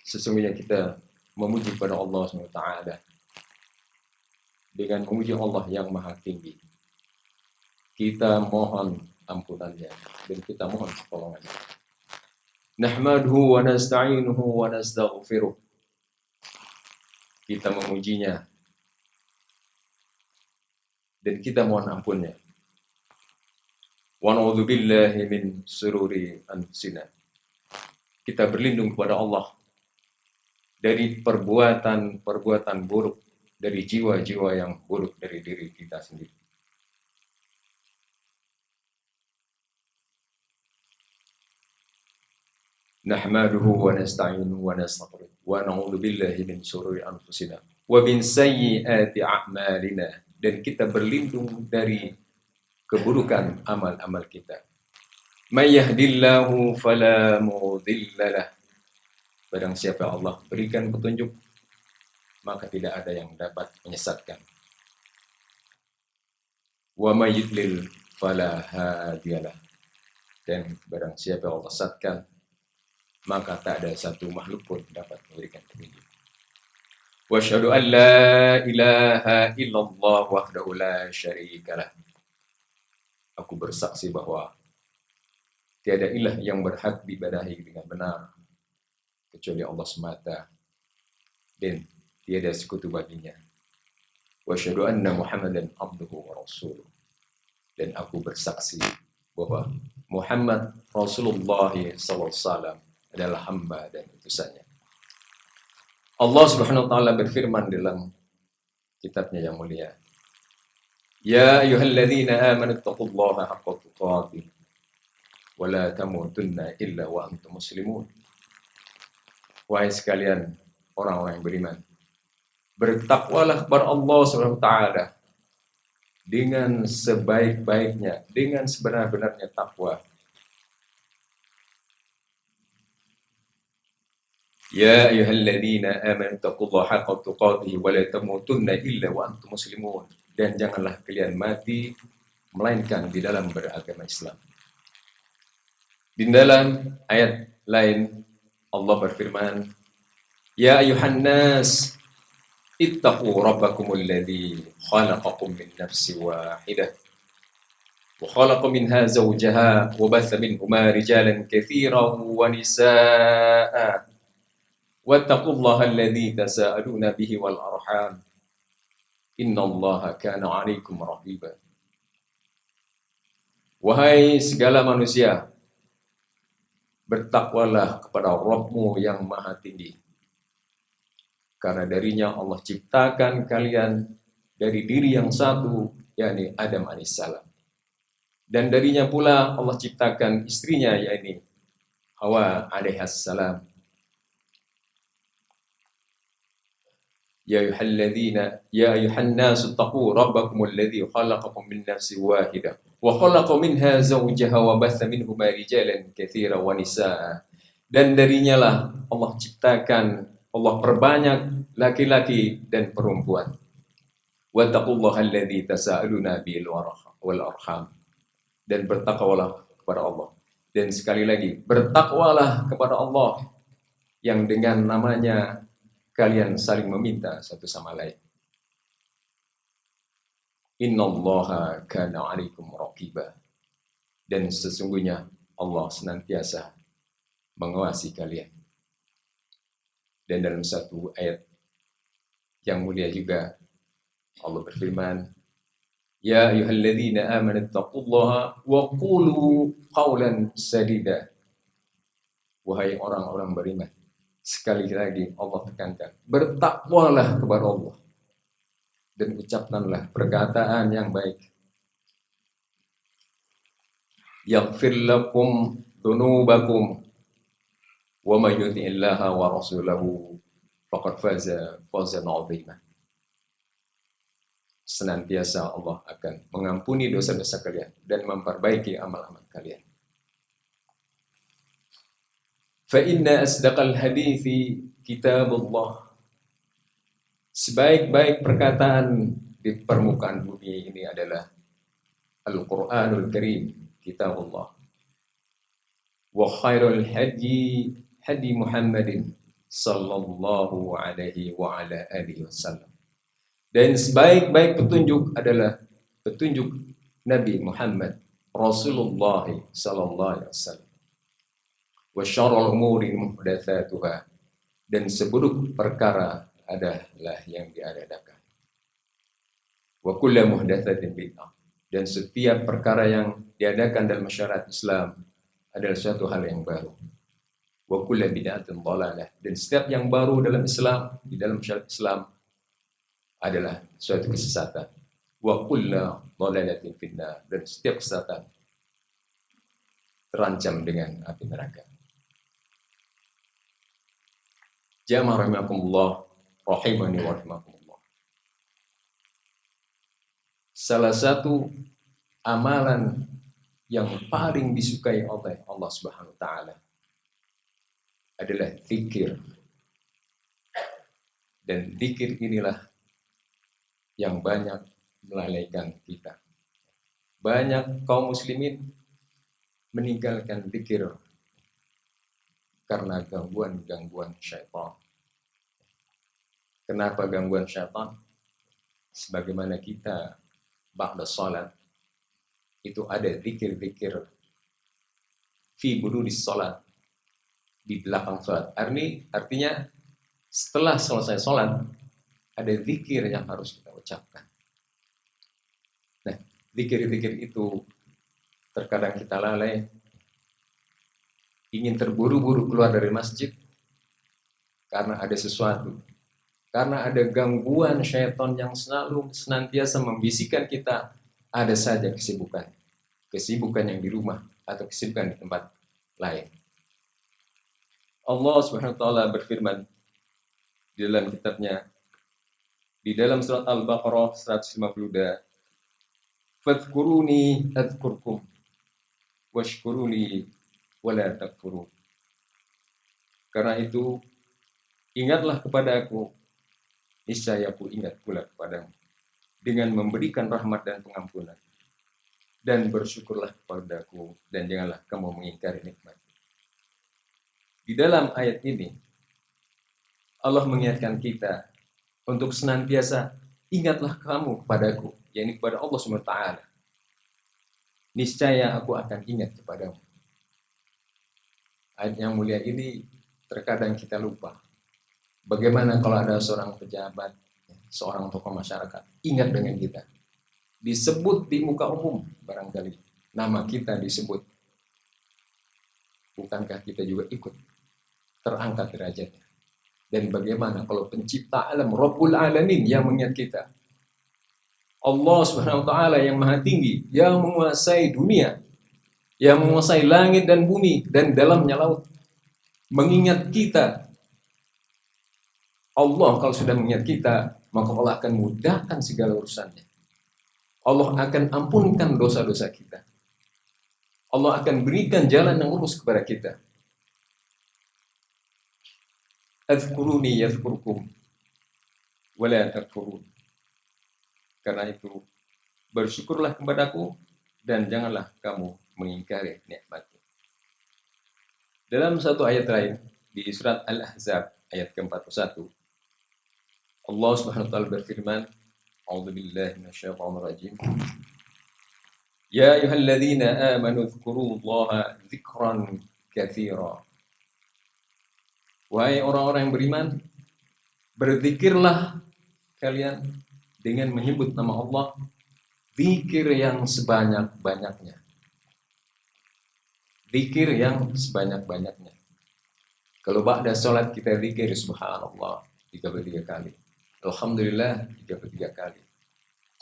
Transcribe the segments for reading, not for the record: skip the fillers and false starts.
Sesungguhnya kita memuji kepada Allah SWT dengan memuji Allah yang maha tinggi. Kita mohon ampunannya dan kita mohon pertolongannya. Nahmaduhu wa nasta'inuhu wa nastaghfiruh. Kita memujinya dan kita mohon ampunnya. Wa na'udzu billahi min sururi anfusina. Kita berlindung kepada Allah dari perbuatan-perbuatan buruk, dari jiwa-jiwa yang buruk dari diri kita sendiri. Nahmaduhu wa nasta'inuhu wa nastaghfiruh wa na'udzu billahi min shururi anfusina wa min sayyiati a'malina, dan kita berlindung dari keburukan amal-amal kita. May yahdillahu fala mudhillalah. Barang siapa Allah berikan petunjuk, maka tidak ada yang dapat menyesatkan. Wa may yudlil fala hadiyalah. Dan barang siapa Allah sesatkan, maka tak ada satu makhluk pun dapat memberikan petunjuk. Wa asyhadu an la ilaha illallah wahdahu la syarikalah. Aku bersaksi bahwa tiada ilah yang berhak diibadahi dengan benar kecuali Allah semata, dan tiada sekutu baginya. Wa asyhadu anna Muhammadan abduhu wa rasuluh. Dan aku bersaksi bahwa Muhammad Rasulullah SAW adalah hamba dan utusannya. Allah Subhanahu wa taala berfirman dalam kitabnya yang mulia, Ya ayyuhalladzina amanu taqullaha haqqa tuqatih wa la tamutunna illa wa antum muslimun. Wahai sekalian orang-orang yang beriman, bertakwalah kepada Allah Subhanahu wa taala dengan sebaik-baiknya, dengan sebenar-benarnya takwa. Ya ayyuhalladzina amanu taqullaha haqqa tuqatih wa la tamutunna illa wa antum muslimun. Dan janganlah kalian mati melainkan di dalam beragama Islam. Di dalam ayat lain Allah berfirman, Ya ayyuhan nas ittaqu rabbakumul ladzi khalaqakum min nafsin wahidah wa khalaqa minha zawjaha wa batha minhuma rijalan katsiran wa nisaa'a wattaqullaha alladzi tasaaluna bihi wal arham innallaha kana 'alaikum raqiba. Wahai segala manusia, bertakwalah kepada Rabbmu yang maha tinggi, karena darinya Allah ciptakan kalian dari diri yang satu, yakni Adam alaihissalam, dan darinya pula Allah ciptakan istrinya, yakni Hawa alaihissalam. Ya ayyuhan nasu taqu rabbakumul ladzi khalaqakum min nafsin wahidah wa khalaqa minha zawjaha wa batha minhuma rijalan katsiran wa nisaa. Dan darinya lah Allah ciptakan, Allah perbanyak laki-laki dan perempuan. Wattaqullaha alladzi tasaaluna bil wal arham. Dan bertakwalah kepada Allah. Dan sekali lagi, bertakwalah kepada Allah yang dengan namanya kalian saling meminta satu sama lain. Innallaha kana 'alaikum raqiba. Dan sesungguhnya Allah senantiasa mengawasi kalian. Dan dalam satu ayat yang mulia juga Allah berfirman, Ya ayyuhalladzina amanu taqullaha wa qulu qawlan sadida. Wahai orang-orang beriman, sekali lagi Allah tekankan, bertakwalah kepada Allah dan ucapkanlah perkataan yang baik. Yaghfir lakum dzunubakum wa may yuti'illaha wa rasulahu faqad faza fawzan 'azima. Senantiasa Allah akan mengampuni dosa-dosa kalian dan memperbaiki amal-amal kalian. Fa inna asdaqal hadithi kitabullah. Sebaik-baik perkataan di permukaan bumi ini adalah Al-Qur'anul Karim, kitabullah. Wa khairul hadi hadi Muhammadin sallallahu alaihi wa ala alihi wasallam. Dan sebaik-baik petunjuk adalah petunjuk Nabi Muhammad Rasulullah sallallahu alaihi wasallam. Wa syarrul umuri muhdatsatuha, dan seburuk perkara adalah yang diadakan. Wa kullu muhdatsatin bid'ah, dan setiap perkara yang diadakan dalam syariat Islam adalah suatu hal yang baru. Wa kullu bid'atin dhalalah, dan setiap yang baru dalam Islam, di dalam syariat Islam adalah suatu kesesatan. Wa kullu dhalalatin finnar, dan setiap kesesatan terancam dengan api neraka. Jamaah rahimakumullah, rahimani wa rahimakumullah. Salah satu amalan yang paling disukai oleh Allah Subhanahu wa taala adalah zikir. Dan zikir inilah yang banyak melalaikan kita. Banyak kaum muslimin meninggalkan zikir karena gangguan-gangguan syaitan. Kenapa gangguan syaitan? Sebagaimana kita ba'da salat itu ada zikir-zikir fi bududis salat, di belakang salat. Artinya setelah selesai salat ada zikir yang harus kita ucapkan. Nah, zikir-zikir itu terkadang kita lalai, ingin terburu-buru keluar dari masjid karena ada sesuatu, karena ada gangguan syaitan yang senantiasa membisikkan kita. Ada saja kesibukan yang di rumah atau kesibukan di tempat lain. Allah Subhanahu wa taala berfirman di dalam kitabnya, di dalam surat Al-Baqarah 152, "Fadhkuruni adzkurkum washkuruni wala takfurun." Karena itu, ingatlah kepada aku, niscaya aku ingat pula kepadamu, dengan memberikan rahmat dan pengampunan. Dan bersyukurlah kepadaku, dan janganlah kamu mengingkari nikmat. Di dalam ayat ini, Allah mengingatkan kita untuk senantiasa ingatlah kamu kepadaku, yakni kepada Allah SWT. Niscaya aku akan ingat kepadamu. Ayat yang mulia ini terkadang kita lupa. Bagaimana kalau ada seorang pejabat, seorang tokoh masyarakat, ingat dengan kita. Disebut di muka umum, barangkali nama kita disebut. Bukankah kita juga ikut terangkat derajatnya? Dan bagaimana kalau pencipta alam, Rabbul Alamin yang mengingat kita? Allah Subhanahu wa taala yang maha tinggi, yang menguasai dunia, yang menguasai langit dan bumi dan dalamnya laut, mengingat kita. Allah kalau sudah mengingat kita, maka Allah akan mudahkan segala urusannya. Allah akan ampunkan dosa-dosa kita. Allah akan berikan jalan yang lurus kepada kita. Adzkuruni yadhkurkum wala takfurun. Karena itu, bersyukurlah kepadaku dan janganlah kamu mengingkari nikmatku. Dalam satu ayat lain di surat Al-Ahzab ayat ke-41, Allah Subhanahu wa taala berfirman, A'udzubillahi minasyaitonir rajim. Ya ayyuhalladzina amanu dzkurullaha dzikran katsira. Wahai orang-orang yang beriman, berzikirlah kalian dengan menyebut nama Allah, zikir yang sebanyak-banyaknya. Zikir yang sebanyak-banyaknya. Kalau ba'da salat kita zikir subhanallah 33 kali. Alhamdulillah 33 kali.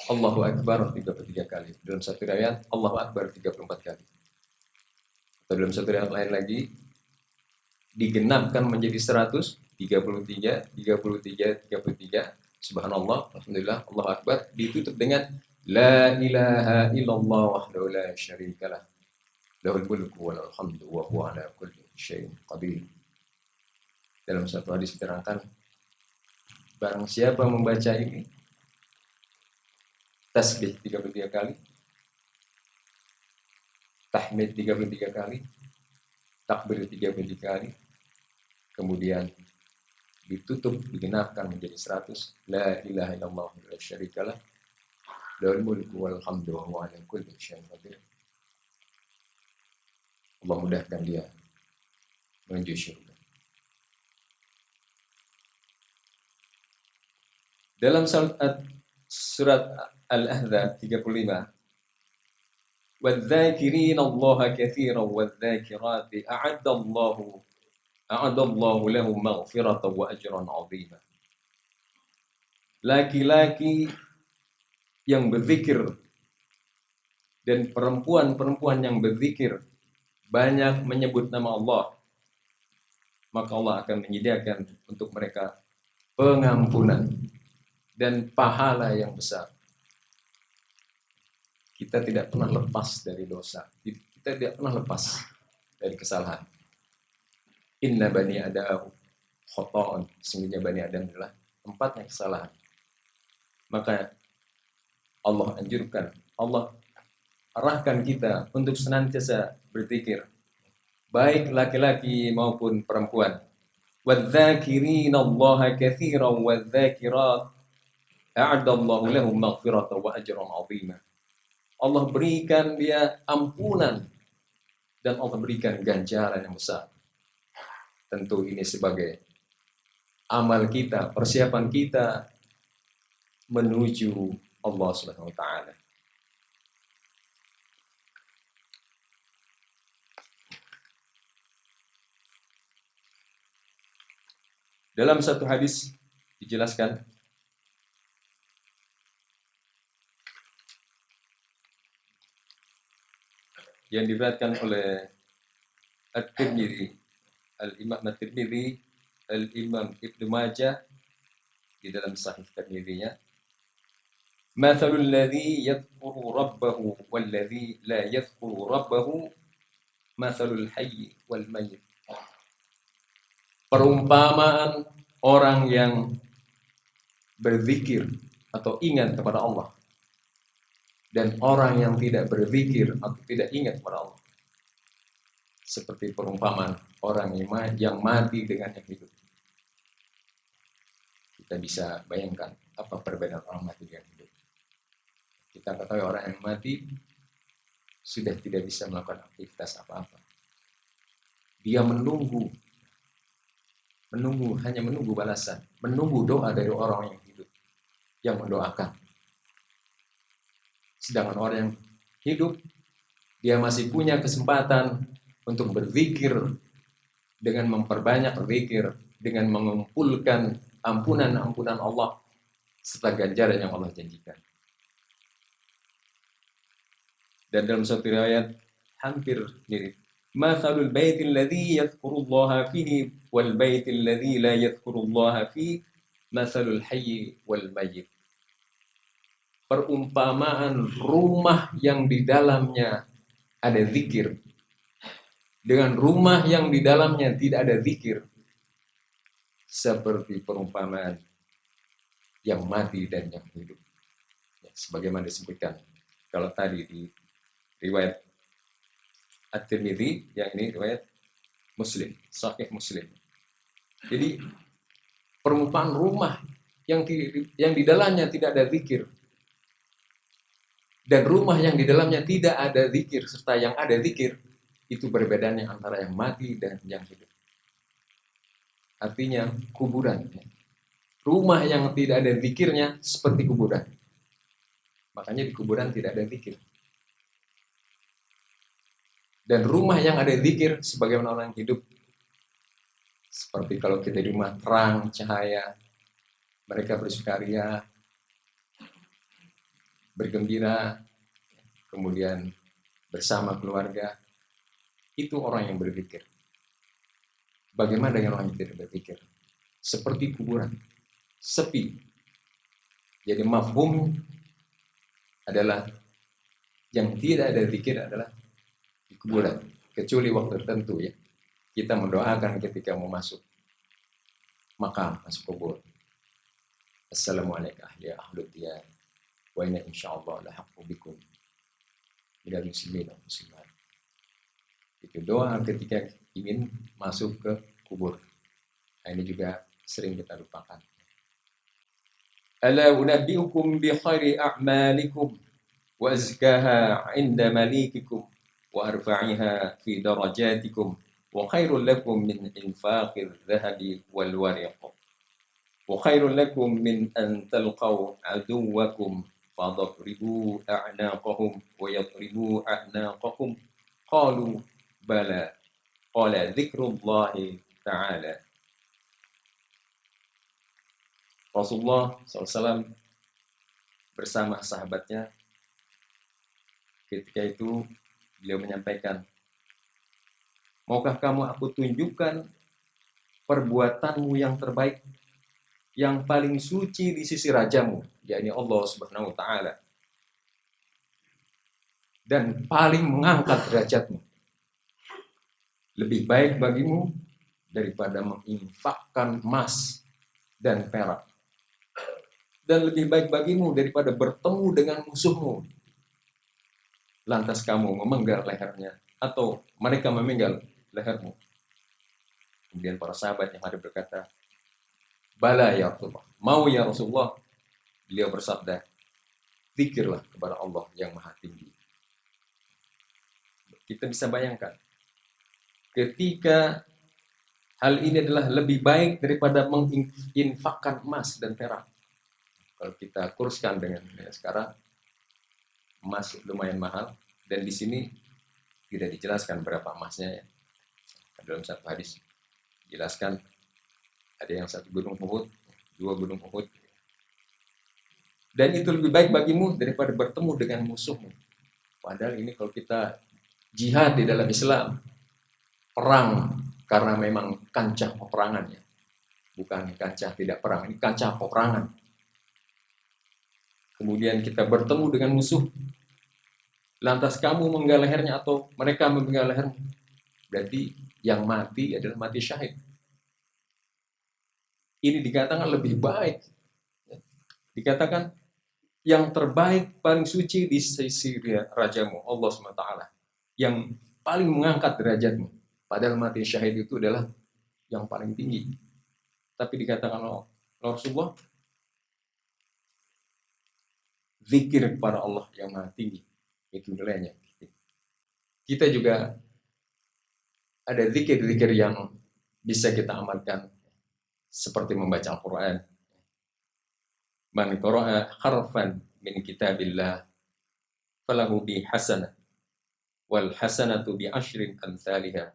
Allahu Akbar 33 kali. Dalam satu riwayat Allahu Akbar 34 kali. Atau dalam satu riwayat lain lagi digenapkan menjadi 100, 33, 33, 33. Subhanallah, alhamdulillah, Allahu Akbar, ditutup dengan la ilaha illallah wahdahu la syarikalah. Lahul mulku wa lahul hamdu wa huwa ala kulli syai'in qadir. Dalam satu hadis diterangkan, barang siapa membaca ini, tasbih 33 kali, tahmid 33 kali, takbir 33 kali, kemudian ditutup, digenapkan menjadi 100. La ilaha illallah la syarikalah, lahul mulku wal hamdu wa huwa ala kulli syai'in qadir. Allah mudahkan dia menuju syurga. Dalam surat Al-Ahzab 35, وَالذَّاكِرِينَ اللَّهَ كَثِيرًا وَالذَّاكِرَاتِ أَعَدَّ اللَّهُ لَهُم مَغْفِرَةً وَأَجْرًا عَظِيمًا. Laki-laki yang berzikir dan perempuan-perempuan yang berzikir banyak menyebut nama Allah, maka Allah akan menyediakan untuk mereka pengampunan dan pahala yang besar. Kita tidak pernah lepas dari dosa. Kita tidak pernah lepas dari kesalahan. Inna bani Adam khata'un. Sesungguhnya bani Adam adalah tempatnya kesalahan. Maka Allah anjurkan, Allah arahkan kita untuk senantiasa berzikir, baik laki-laki maupun perempuan. وَالذَّاكِرِينَ اللَّهَ كَثِيرًا وَالذَّاكِرَاتِ أَعَدَّ اللَّهُ لَهُم مَغْفِرَةً وَأَجْرًا عَظِيمًا. Allah berikan dia ampunan dan Allah berikan ganjaran yang besar. Tentu ini sebagai amal kita, persiapan kita menuju Allah Subhanahu wa taala. Dalam satu hadis dijelaskan yang diriwayatkan oleh At-Tirmidzi, Al-Imam At-Tirmidzi, Al-Imam Ibnu Majah di dalam Sahih Tirmidzi-nya, "Matsalul ladzi yadhkuru rabbahu wal ladzi la yadhkuru rabbahu, matsalul hayy wal mayyit." Perumpamaan orang yang berzikir atau ingat kepada Allah dan orang yang tidak berzikir atau tidak ingat kepada Allah, seperti perumpamaan orang yang mati dengan yang hidup. Kita bisa bayangkan apa perbedaan orang mati dengan hidup. Kita ketahui orang yang mati sudah tidak bisa melakukan aktivitas apa-apa. Dia hanya menunggu balasan, menunggu doa dari orang yang hidup, yang mendoakan. Sedangkan orang yang hidup, dia masih punya kesempatan untuk berzikir, dengan memperbanyak berzikir, dengan mengumpulkan ampunan-ampunan Allah serta ganjaran yang Allah janjikan. Dan dalam satu riwayat hampir mirip, "Matsalul baitil ladzi yadhkurullaha fihi wal baitil ladzi la yadhkurullaha fihi, matsalul hayy wal mayyit." Perumpamaan rumah yang di dalamnya ada zikir dengan rumah yang di dalamnya tidak ada zikir, seperti perumpamaan yang mati dan yang hidup. Ya, sebagaimana disebutkan kalau tadi di riwayat At-Tirmidzi, yang ini riwayat Muslim, Sahih Muslim. Jadi perumpamaan rumah yang di dalamnya tidak ada zikir dan rumah yang di dalamnya tidak ada zikir serta yang ada zikir, itu perbedaannya antara yang mati dan yang hidup. Artinya kuburan. Rumah yang tidak ada zikirnya seperti kuburan. Makanya di kuburan tidak ada zikir. Dan rumah yang ada zikir sebagaimana orang hidup, seperti kalau kita di rumah terang, cahaya, mereka bersukaria, bergembira, kemudian bersama keluarga, itu orang yang berzikir. Bagaimana dengan orang yang tidak berzikir? Seperti kuburan, sepi. Jadi mafhum adalah yang tidak ada zikir adalah di kuburan, kecuali waktu tertentu ya. Kita mendoakan ketika mau masuk makam, masuk kubur. Assalamualaikum ya ahlul diyar wa inna insyaallah la haqqu bikum minal muslimin wal muslimat. Itu doa ketika ingin masuk ke kubur. Nah, ini juga sering kita lupakan. Ala unabbiukum bi khairi a'malikum wa azkaha 'inda malikikum wa arfa'iha fi darajatikum wa khairul lakum min infaqil dhahabi wal wariq wa khairul lakum min an talqaw aduwwakum fadribu a'naqahum wa yadribu a'naqakum qalu bala qala dzikrullahi ta'ala. Rasulullah SAW bersama sahabatnya ketika itu beliau menyampaikan, maukah kamu aku tunjukkan perbuatanmu yang terbaik, yang paling suci di sisi rajamu, yakni Allah Subhanahu wa Ta'ala, dan paling mengangkat derajatmu. Lebih baik bagimu daripada menginfakkan emas dan perak, dan lebih baik bagimu daripada bertemu dengan musuhmu lantas kamu memenggal lehernya atau mereka memenggal lehermu. Kemudian para sahabat yang ada berkata, bala ya Rasulullah, mau ya Rasulullah. Beliau bersabda, zikirlah kepada Allah yang maha tinggi. Kita bisa bayangkan, ketika hal ini adalah lebih baik daripada menginfakkan emas dan perak. Kalau kita kurskan dengan sekarang, emas lumayan mahal, dan di sini tidak dijelaskan berapa emasnya ya. Dalam satu hadis jelaskan ada yang 1 gunung Uhud, 2 gunung Uhud. Dan itu lebih baik bagimu daripada bertemu dengan musuhmu. Padahal ini kalau kita jihad di dalam Islam, perang karena memang kancah peperangan ya. Bukan kancah tidak perang, ini kancah peperangan. Kemudian kita bertemu dengan musuh, lantas kamu menggal lehernya atau mereka menggal lehermu, berarti yang mati adalah mati syahid. Ini dikatakan lebih baik, dikatakan yang terbaik, paling suci di sisi rajamu Allah SWT, yang paling mengangkat derajatmu. Padahal mati syahid itu adalah yang paling tinggi. Tapi dikatakan oleh Rasulullah, zikir kepada Allah yang maha tinggi, itu nilainya. Kita juga ada zikir-zikir yang bisa kita amalkan, seperti membaca Al-Quran. Man qara'a harfan min kitabillah falahu bi hasanah wal hasanatu bi asyrin amsalihha.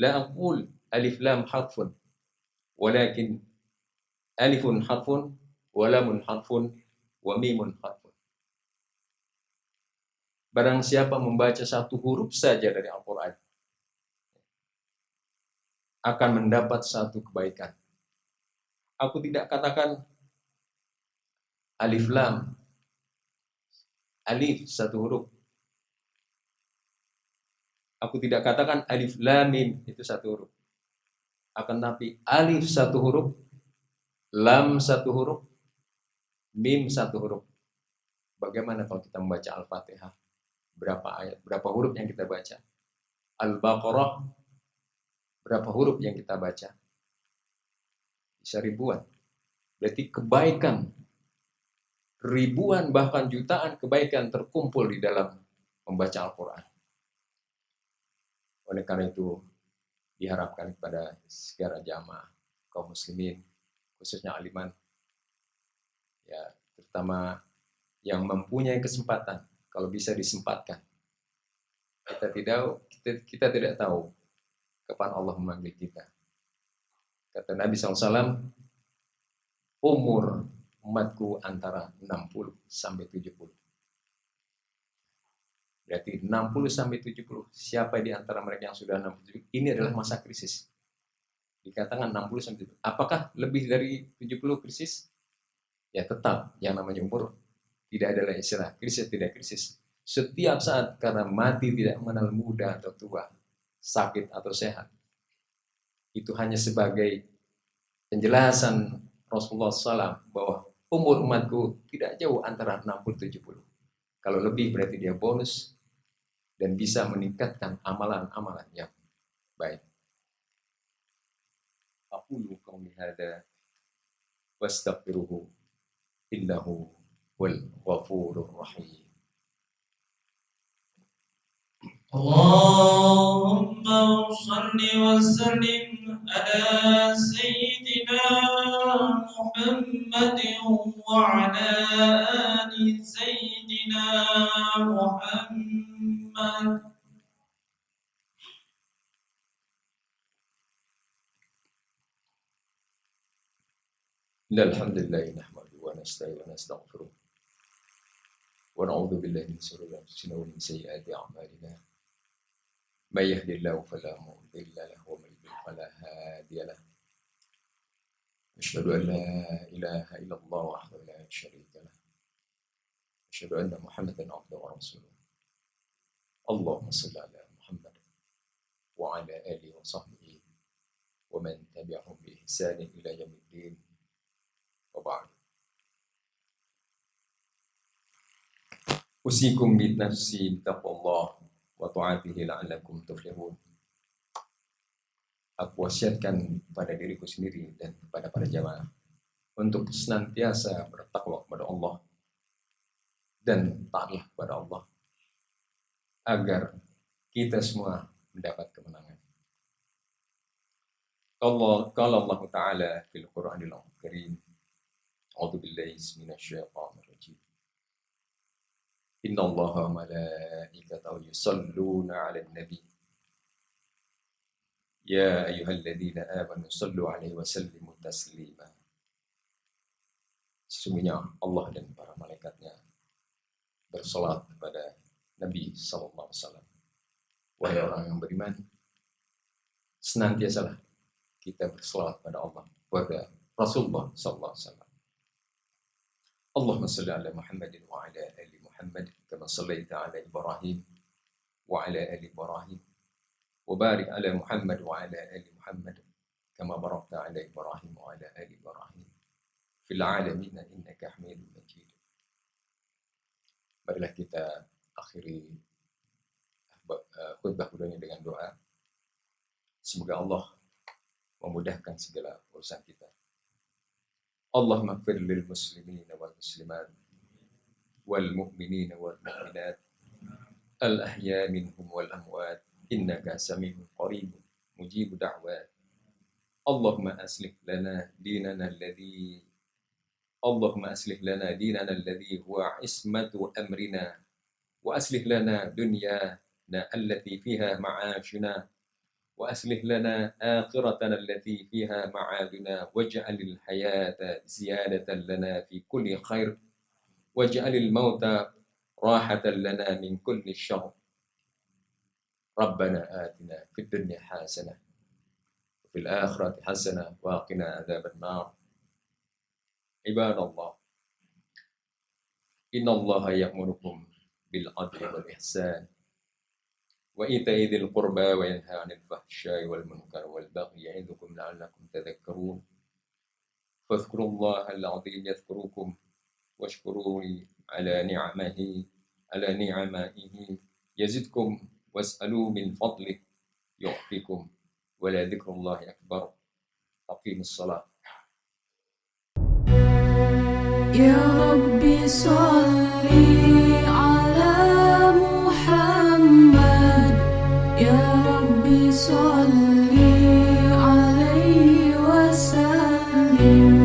La aqul alif lam harfun, walakin alifun harfun wa lamun harfun wa mimun harfun. Barang siapa membaca 1 huruf saja dari Al-Quran akan mendapat 1 kebaikan. Aku tidak katakan alif lam, alif 1 huruf. Aku tidak katakan alif lam mim, itu 1 huruf. Akan tapi alif 1 huruf, lam 1 huruf, mim 1 huruf. Bagaimana kalau kita membaca Al-Fatihah? Berapa ayat, berapa huruf yang kita baca? Al-Baqarah, berapa huruf yang kita baca? Bisa ribuan. Berarti kebaikan, ribuan bahkan jutaan kebaikan terkumpul di dalam membaca Al-Quran. Oleh karena itu, diharapkan kepada segala jamaah kaum muslimin, khususnya aliman, ya, terutama yang mempunyai kesempatan, kalau bisa disempatkan. Kita tidak tahu kapan Allah memanggil kita. Kata Nabi SAW, umur umatku antara 60 sampai 70. Berarti 60 sampai 70. Siapa di antara mereka yang sudah 60? Ini adalah masa krisis. Dikatakan 60 sampai 70. Apakah lebih dari 70 krisis? Ya tetap, yang namanya umur tidak adalah istilah krisis tidak krisis. Setiap saat, karena mati tidak mengenal muda atau tua, sakit atau sehat. Itu hanya sebagai penjelasan Rasulullah SAW bahwa umur umatku tidak jauh antara 60-70. Kalau lebih berarti dia bonus dan bisa meningkatkan amalan-amalan yang baik. أقول قولي هذا واستغفره إنه هو الغفور الرحيم. اللهم صل وسلم على سيدنا محمد وعلى آل سيدنا محمد. إن الحمد لله نحمده ونستعينه ونستغفره ونعوذ بالله من شرور أنفسنا ومن سيئات أعمالنا. من يهد الله فلا مضل له ومن يضلل فلا هادي له. أشهد أن لا إله إلا الله وحده لا شريك له. أشهد أن محمدا عبده ورسوله. اللهم صل على محمد وعلى آله وصحبه ومن تبعهم بإحسان إلى يوم الدين. وبعد. أوصيكم بنفسي بتقوى الله وطاعته لعلكم تفلحون. Aku wasiatkan pada diriku sendiri dan kepada para jamaah untuk senantiasa bertakwa kepada Allah dan taatlah kepada Allah agar kita semua mendapat kemenangan. Qala Allah Ta'ala fil Qur'anil Karim. A'udzu billahi minasyaitonir rajim. Inna Allaha wa malaikatahu yusalluna 'alan nabi. Ya ayyuhalladzina amanu sallu 'alaihi wa sallimu taslima. Sesungguhnya Allah dan para malaikatnya bersalat kepada Nabi sallallahu alaihi wasallam. Wahai orang yang beriman, senantiasalah kita bersalat pada Allah, kepada Rasulullah sallallahu alaihi wasallam. Allahumma salli ala Muhammadin wa ala ali Muhammad kama sallaita ala Ibrahim wa ala ali Ibrahim. وبارك على محمد وعلى آل محمد كما باركت على إبراهيم وعلى آل إبراهيم في العالمين إنك حميد مجيد. Marilah kita akhiri khutbah ini dengan doa. Semoga Allah memudahkan segala urusan kita. Allahumma ighfir lil muslimin wal muslimat wal mu'minin wal mu'minat al ahya minhum wal amwat. إنك سميع قريب مجيب دعوات. اللهم أصلح لنا ديننا الذي هو عصمة أمرنا وأصلح لنا دنيانا التي فيها معاشنا وأصلح لنا آخرتنا التي فيها معادنا واجعل الحياة زيادة لنا في كل خير واجعل الموت راحة لنا من كل شر. ربنا آتنا في الدنيا حسنة وفي الآخرة حسنة وقنا عذاب النار. عباد الله، إن الله يأمركم بالعدل والإحسان وإيتاء ذي القربى وينهى عن الفحشاء والمنكر والبغي يعظكم لعلكم تذكرون. فاذكروا الله العظيم يذكركم واشكروه على نعمه يزدكم واسألوا من فضله يعطيكم ولذكر الله أكبر. أقيموا الصلاة. يا ربي صل على محمد يا ربي صل عليه وسلم.